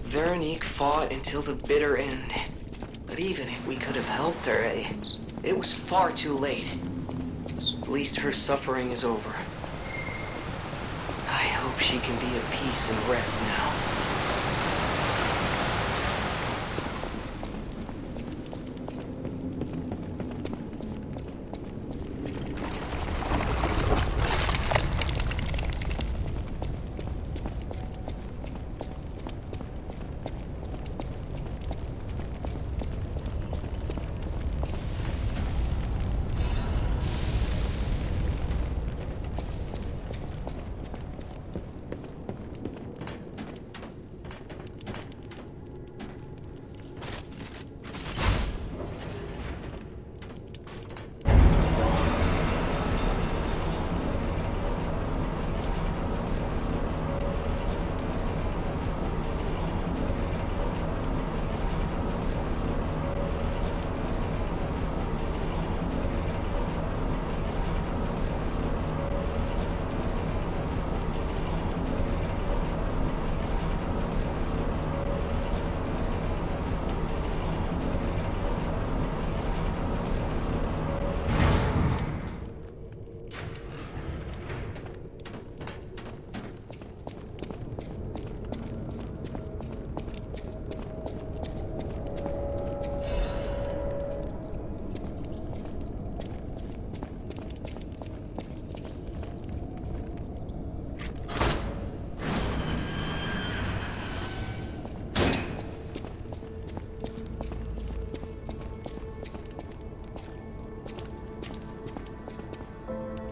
Veronique fought until the bitter end. But even if we could have helped her, it was far too late. At least her suffering is over. I hope she can be at peace and rest now.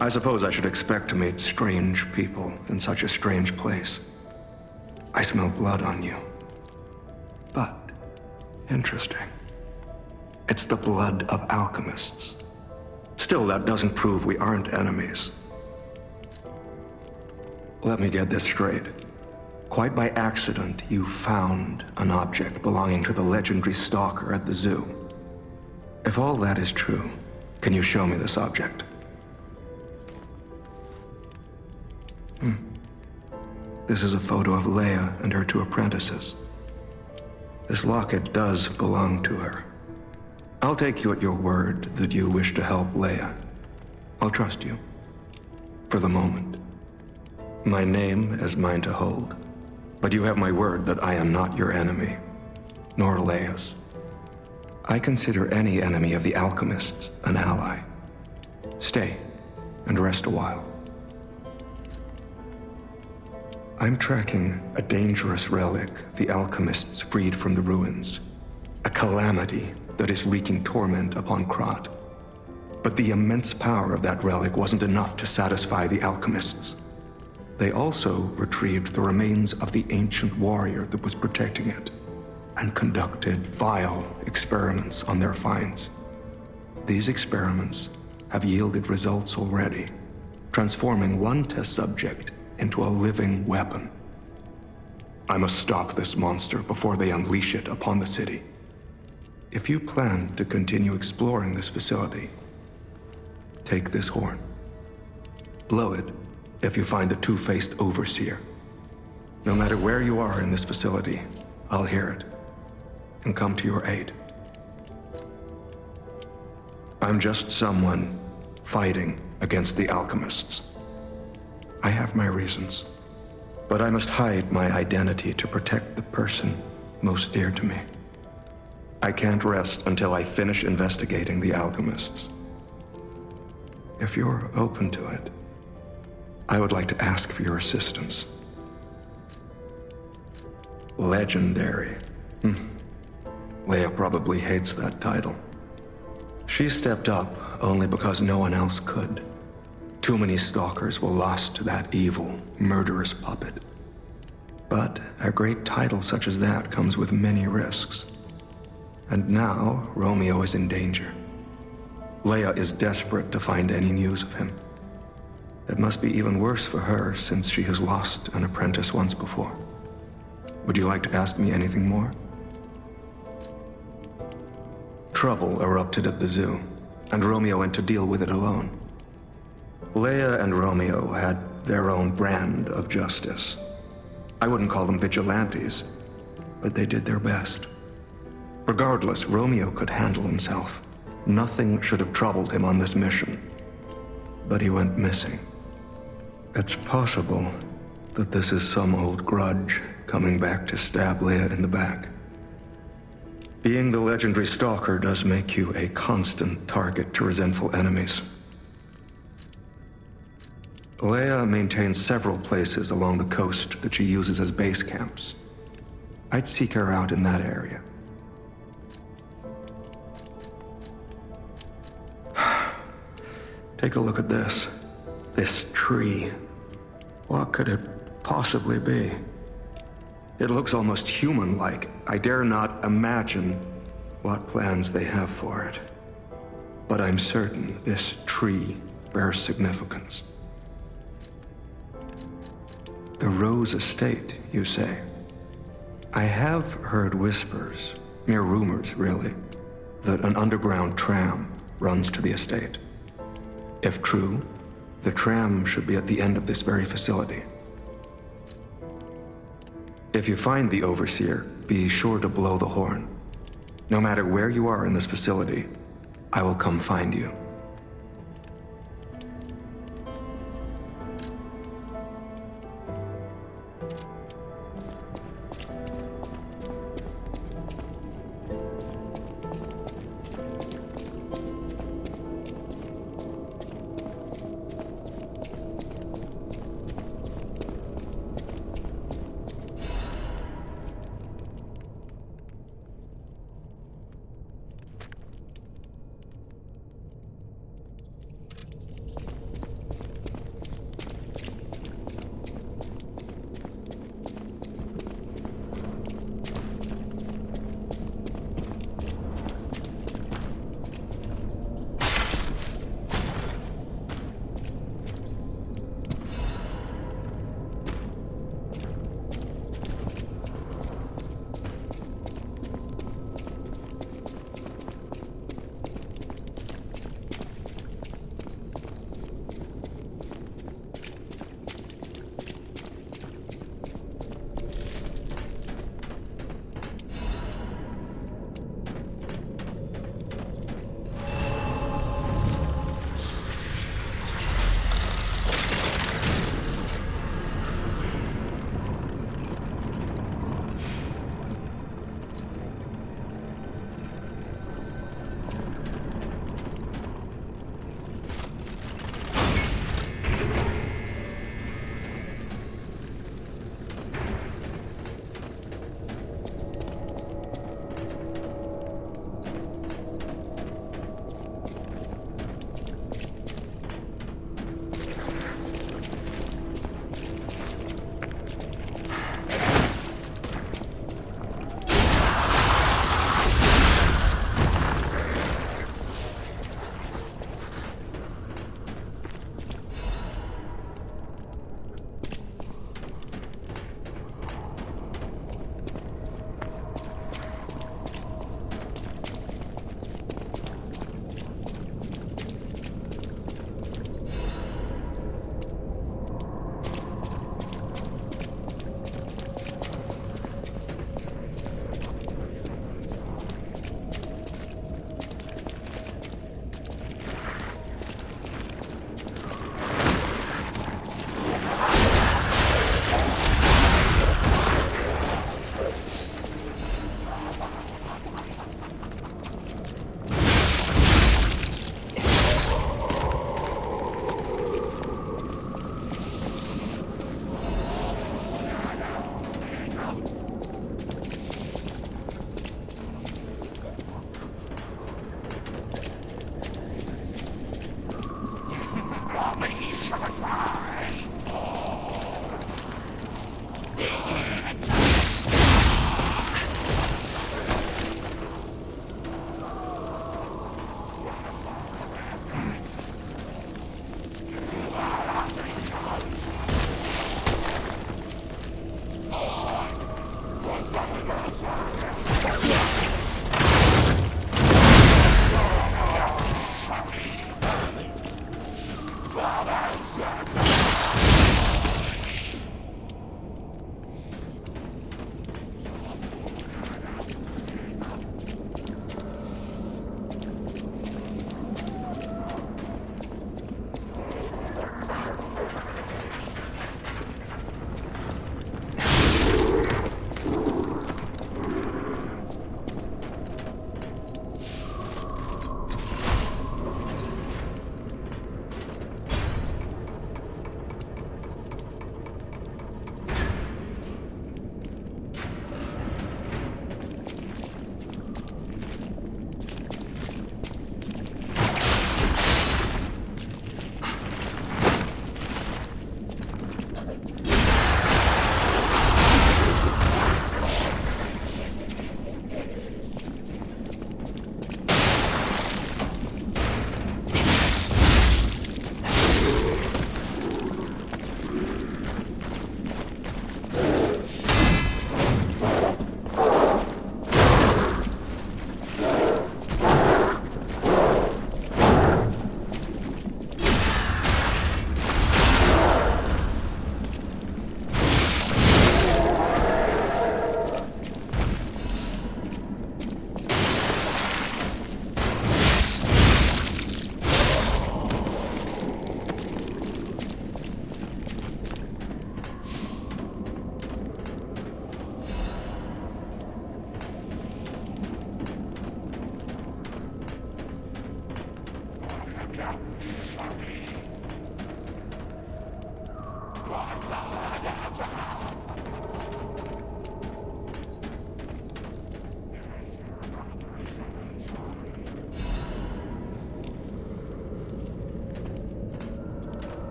I suppose I should expect to meet strange people in such a strange place. I smell blood on you. But, interesting. It's the blood of alchemists. Still, that doesn't prove we aren't enemies. Let me get this straight. Quite by accident, you found an object belonging to the Legendary Stalker at the zoo. If all that is true, can you show me this object? This is a photo of Leia and her two apprentices. This locket does belong to her. I'll take you at your word that you wish to help Leia. I'll trust you. For the moment. My name is mine to hold. But you have my word that I am not your enemy, nor Leia's. I consider any enemy of the alchemists an ally. Stay and rest a while. I'm tracking a dangerous relic the alchemists freed from the ruins. A calamity that is wreaking torment upon Krat. But the immense power of that relic wasn't enough to satisfy the alchemists. They also retrieved the remains of the ancient warrior that was protecting it, and conducted vile experiments on their finds. These experiments have yielded results already, transforming one test subject into a living weapon. I must stop this monster before they unleash it upon the city. If you plan to continue exploring this facility, take this horn. Blow it if you find the two-faced overseer. No matter where you are in this facility, I'll hear it and come to your aid. I'm just someone fighting against the alchemists. I have my reasons, but I must hide my identity to protect the person most dear to me. I can't rest until I finish investigating the alchemists. If you're open to it, I would like to ask for your assistance. Legendary. Leia probably hates that title. She stepped up only because no one else could. Too many stalkers were lost to that evil, murderous puppet. But a great title such as that comes with many risks. And now, Romeo is in danger. Leia is desperate to find any news of him. It must be even worse for her since she has lost an apprentice once before. Would you like to ask me anything more? Trouble erupted at the zoo, and Romeo went to deal with it alone. Leia and Romeo had their own brand of justice. I wouldn't call them vigilantes, but they did their best. Regardless, Romeo could handle himself. Nothing should have troubled him on this mission. But he went missing. It's possible that this is some old grudge coming back to stab Leia in the back. Being the Legendary Stalker does make you a constant target to resentful enemies. Leia maintains several places along the coast that she uses as base camps. I'd seek her out in that area. Take a look at this. This tree. What could it possibly be? It looks almost human-like. I dare not imagine what plans they have for it. But I'm certain this tree bears significance. The Rose Estate, you say? I have heard whispers, mere rumors really, that an underground tram runs to the estate. If true, the tram should be at the end of this very facility. If you find the Overseer, be sure to blow the horn. No matter where you are in this facility, I will come find you.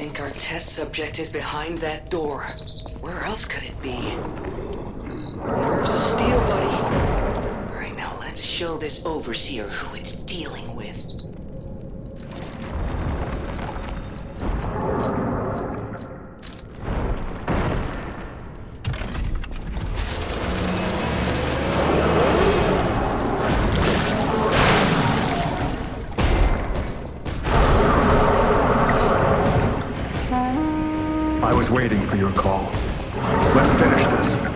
think our test subject is behind that door. Where else could it be? Nerves of steel, buddy. Alright, now let's show this overseer who it's dealing with. I was waiting for your call. Let's finish this.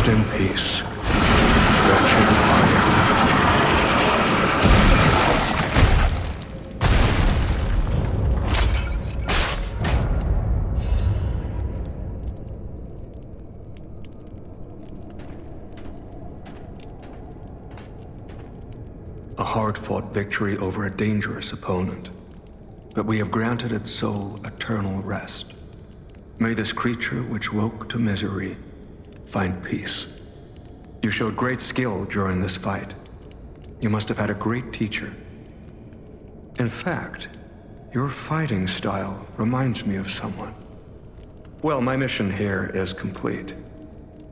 In peace, wretched warrior. A hard-fought victory over a dangerous opponent, but we have granted its soul eternal rest. May this creature which woke to misery find peace. You showed great skill during this fight. You must have had a great teacher. In fact, your fighting style reminds me of someone. Well, my mission here is complete.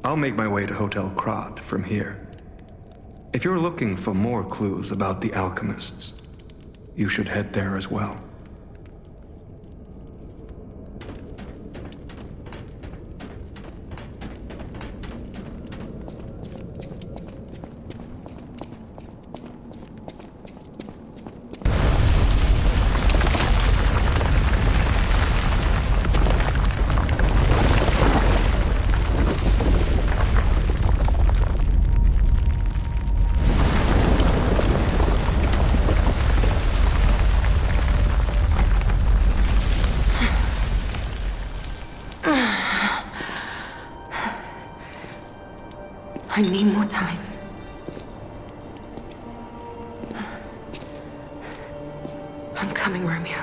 I'll make my way to Hotel Krat from here. If you're looking for more clues about the alchemists, you should head there as well. I need more time. I'm coming, Romeo.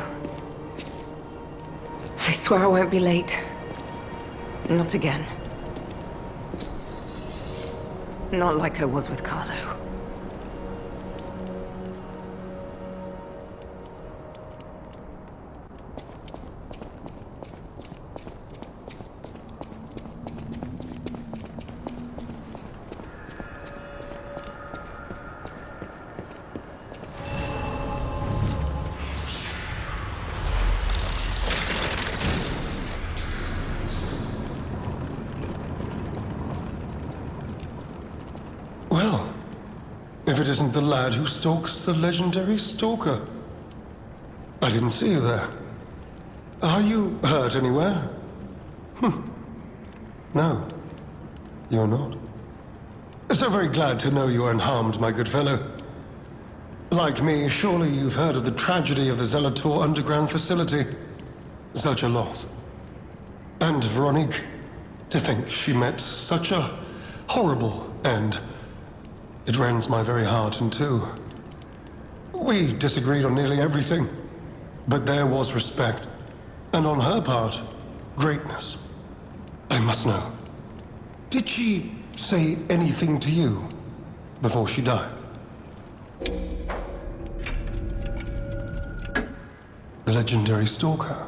swear I won't be late. Not again. Not like I was with Carlo. Well, if it isn't the lad who stalks the Legendary Stalker. I didn't see you there. Are you hurt anywhere? No, you're not. So very glad to know you are unharmed, my good fellow. Like me, surely you've heard of the tragedy of the Zelator underground facility. Such a loss. And Veronique, to think she met such a horrible end. It rends my very heart in two. We disagreed on nearly everything, but there was respect, and on her part, greatness. I must know, did she say anything to you before she died? The Legendary Stalker.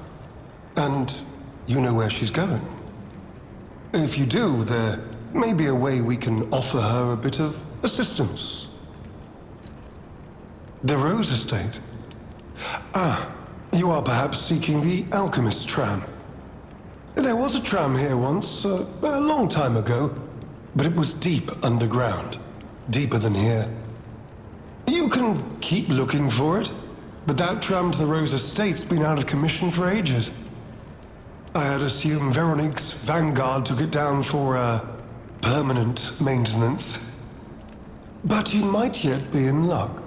And you know where she's going? If you do, there may be a way we can offer her a bit of assistance. The Rose Estate. Ah, you are perhaps seeking the Alchemist tram. There was a tram here once, a long time ago, but it was deep underground. Deeper than here. You can keep looking for it, but that tram to the Rose Estate's been out of commission for ages. I had assumed Veronique's Vanguard took it down for, permanent maintenance. But you might yet be in luck.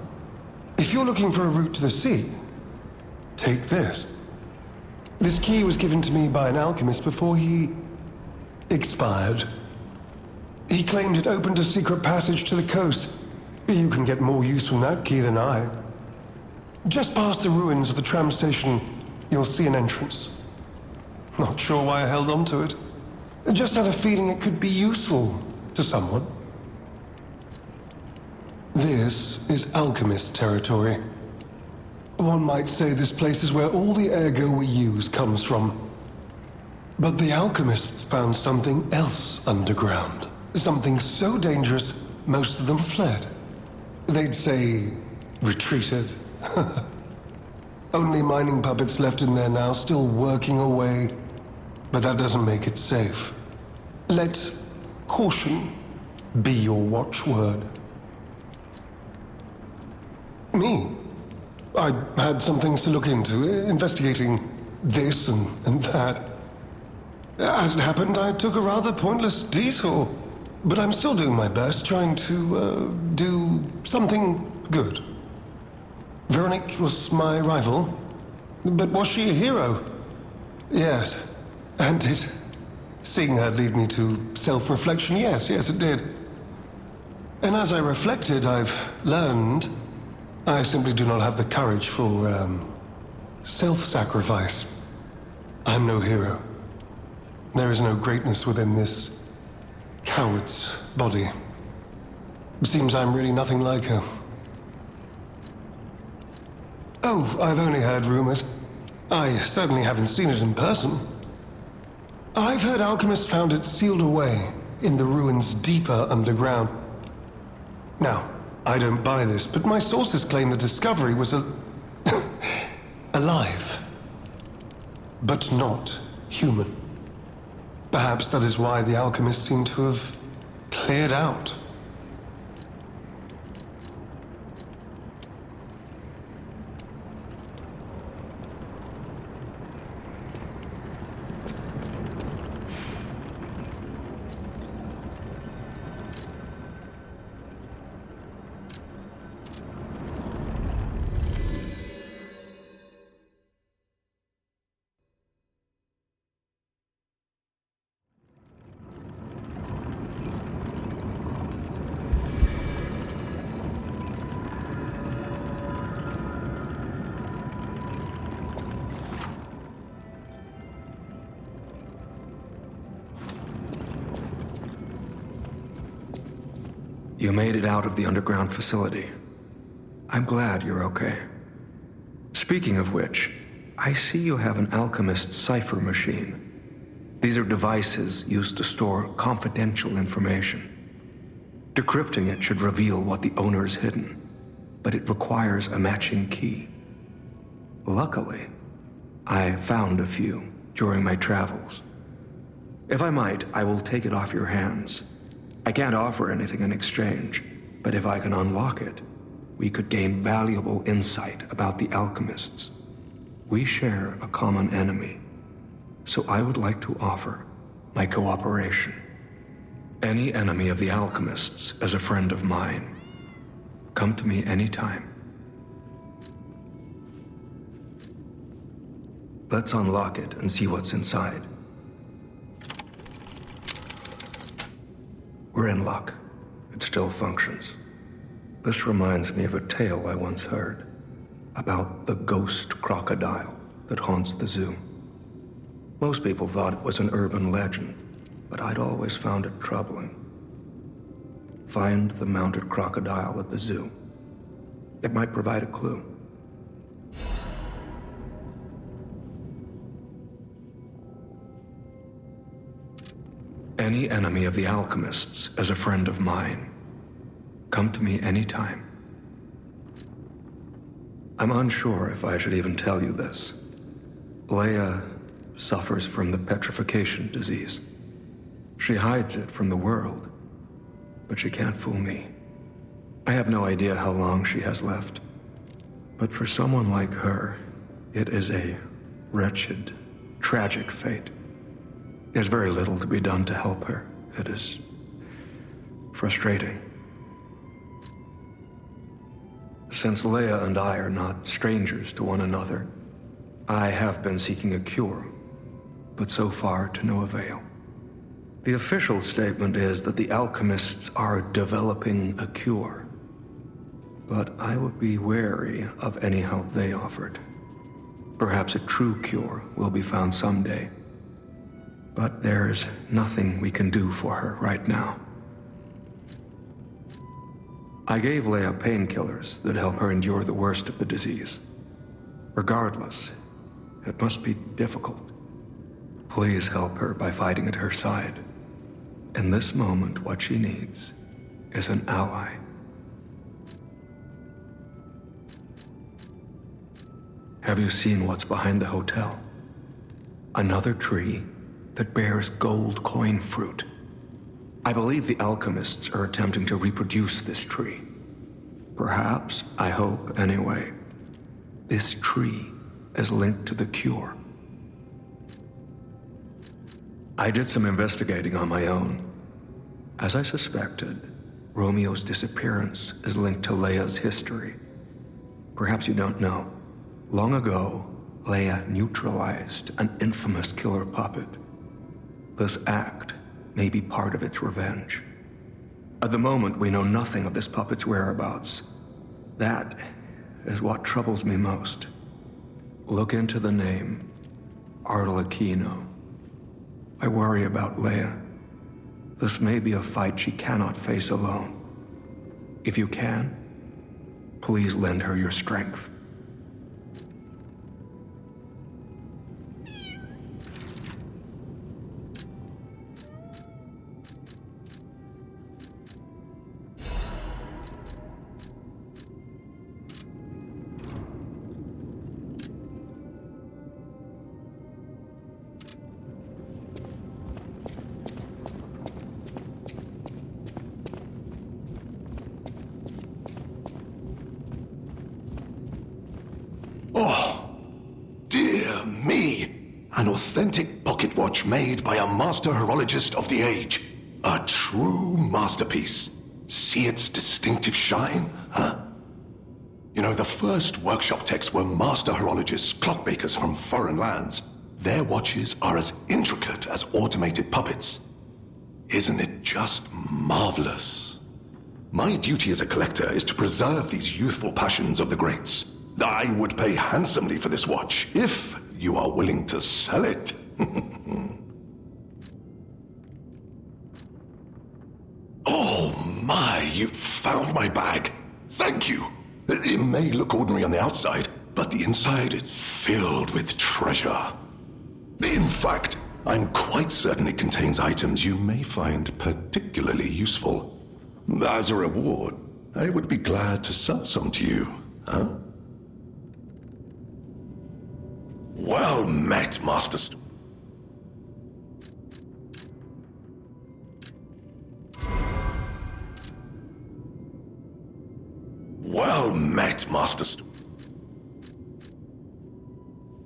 If you're looking for a route to the sea, take this. This key was given to me by an alchemist before he expired. He claimed it opened a secret passage to the coast. You can get more use from that key than I. Just past the ruins of the tram station, you'll see an entrance. Not sure why I held on to it. Just had a feeling it could be useful to someone. This is alchemist territory. One might say this place is where all the ergo we use comes from. But the alchemists found something else underground. Something so dangerous, most of them fled. They'd say, retreated. Only mining puppets left in there now, still working away. But that doesn't make it safe. Let caution be your watchword. Me? I had some things to look into, investigating this and that. As it happened, I took a rather pointless detour. But I'm still doing my best, trying to, do something good. Veronique was my rival. But was she a hero? Yes. And did seeing her lead me to self-reflection? Yes, it did. And as I reflected, I've learned I simply do not have the courage for, self-sacrifice. I'm no hero. There is no greatness within this coward's body. It seems I'm really nothing like her. Oh, I've only heard rumors. I certainly haven't seen it in person. I've heard alchemists found it sealed away in the ruins deeper underground. Now, I don't buy this, but my sources claim the discovery was alive. But not human. Perhaps that is why the alchemists seem to have cleared out. You made it out of the underground facility. I'm glad you're okay. Speaking of which, I see you have an alchemist's cipher machine. These are devices used to store confidential information. Decrypting it should reveal what the owner's hidden, but it requires a matching key. Luckily, I found a few during my travels. If I might, I will take it off your hands. I can't offer anything in exchange, but if I can unlock it, we could gain valuable insight about the alchemists. We share a common enemy, so I would like to offer my cooperation. Any enemy of the alchemists is a friend of mine. Come to me anytime. Let's unlock it and see what's inside. We're in luck. It still functions. This reminds me of a tale I once heard about the ghost crocodile that haunts the zoo. Most people thought it was an urban legend, but I'd always found it troubling. Find the mounted crocodile at the zoo. It might provide a clue. Any enemy of the alchemists is a friend of mine. Come to me anytime. I'm unsure if I should even tell you this. Leia suffers from the petrification disease. She hides it from the world, but she can't fool me. I have no idea how long she has left, but for someone like her, it is a wretched, tragic fate. There's very little to be done to help her. It is frustrating. Since Leia and I are not strangers to one another, I have been seeking a cure, but so far to no avail. The official statement is that the alchemists are developing a cure, but I would be wary of any help they offered. Perhaps a true cure will be found someday, but there's nothing we can do for her right now. I gave Leia painkillers that help her endure the worst of the disease. Regardless, it must be difficult. Please help her by fighting at her side. In this moment, what she needs is an ally. Have you seen what's behind the hotel? Another tree that bears gold coin fruit. I believe the alchemists are attempting to reproduce this tree. Perhaps, I hope anyway, this tree is linked to the cure. I did some investigating on my own. As I suspected, Romeo's disappearance is linked to Leia's history. Perhaps you don't know. Long ago, Leia neutralized an infamous killer puppet. This act may be part of its revenge. At the moment, we know nothing of this puppet's whereabouts. That is what troubles me most. Look into the name, Arlecchino. I worry about Leia. This may be a fight she cannot face alone. If you can, please lend her your strength. An authentic pocket watch made by a master horologist of the age. A true masterpiece. See its distinctive shine, huh? You know, the first workshop techs were master horologists, clockmakers from foreign lands. Their watches are as intricate as automated puppets. Isn't it just marvelous? My duty as a collector is to preserve these youthful passions of the greats. I would pay handsomely for this watch, if you are willing to sell it. Oh My, you found my bag. Thank you. It may look ordinary on the outside, but the inside is filled with treasure. In fact, I'm quite certain it contains items you may find particularly useful. As a reward, I would be glad to sell some to you, huh? Well met, Master Well met, Master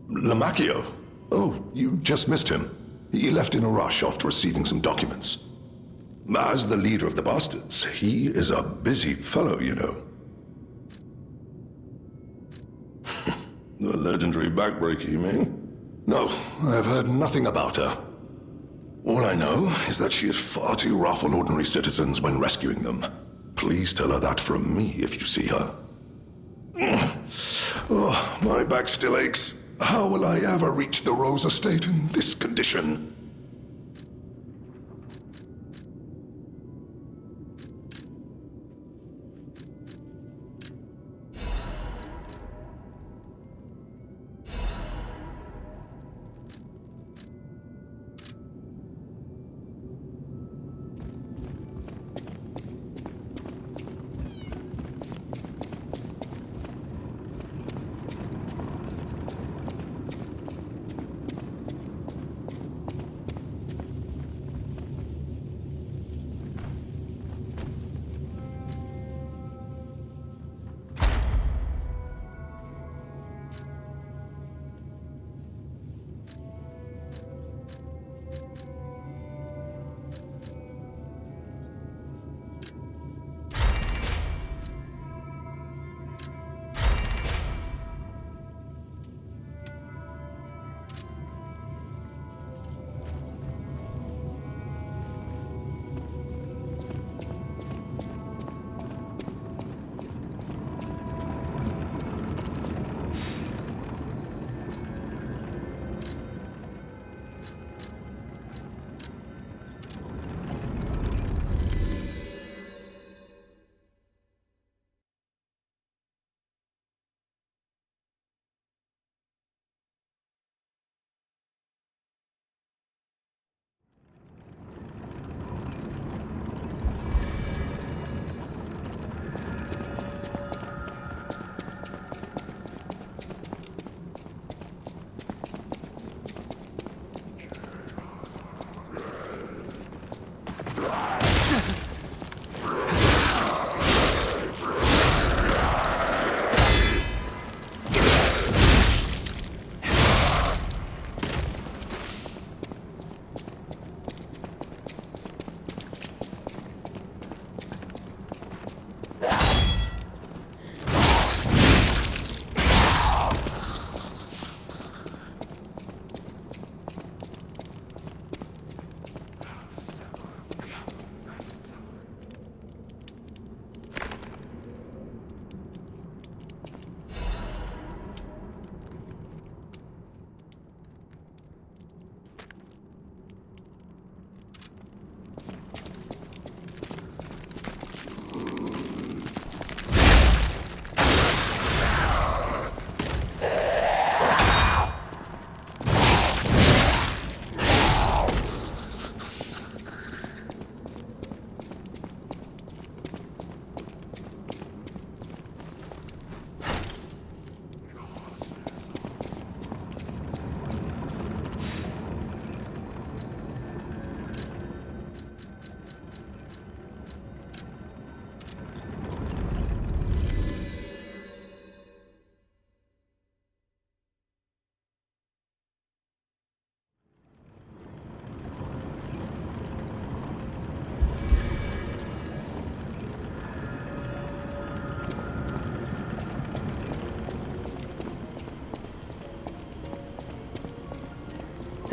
Lamacchio. Oh, you just missed him. He left in a rush after receiving some documents. As the leader of the bastards, he is a busy fellow, you know. The legendary backbreaker, you mean? No, I've heard nothing about her. All I know is that she is far too rough on ordinary citizens when rescuing them. Please tell her that from me if you see her. Oh, my back still aches. How will I ever reach the Rose Estate in this condition?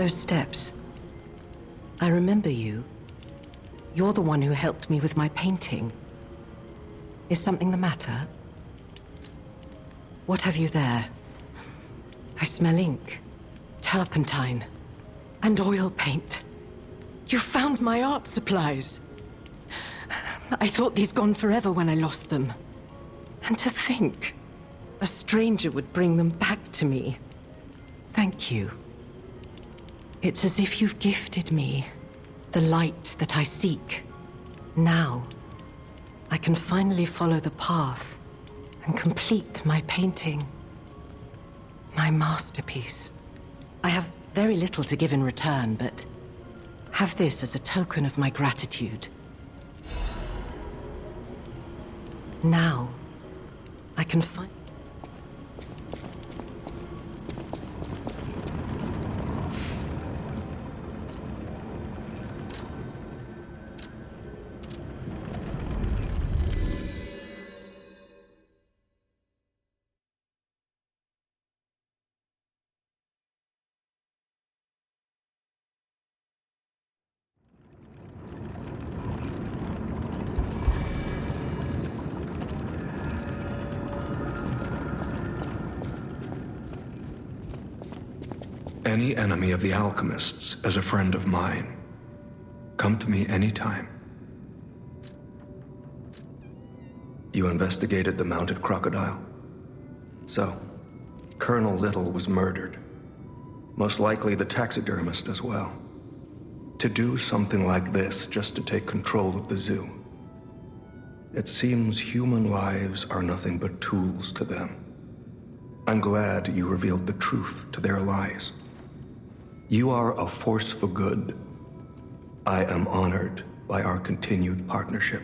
Those steps. I remember you. You're the one who helped me with my painting. Is something the matter? What have you there? I smell ink, turpentine, and oil paint. You found my art supplies. I thought these gone forever when I lost them. And to think, a stranger would bring them back to me. Thank you. It's as if you've gifted me the light that I seek. Now, I can finally follow the path and complete my painting. My masterpiece. I have very little to give in return, but have this as a token of my gratitude. Now, I can find... Any enemy of the alchemists is a friend of mine. Come to me anytime. You investigated the mounted crocodile? So, Colonel Little was murdered. Most likely the taxidermist as well. To do something like this just to take control of the zoo. It seems human lives are nothing but tools to them. I'm glad you revealed the truth to their lies. You are a force for good. I am honored by our continued partnership.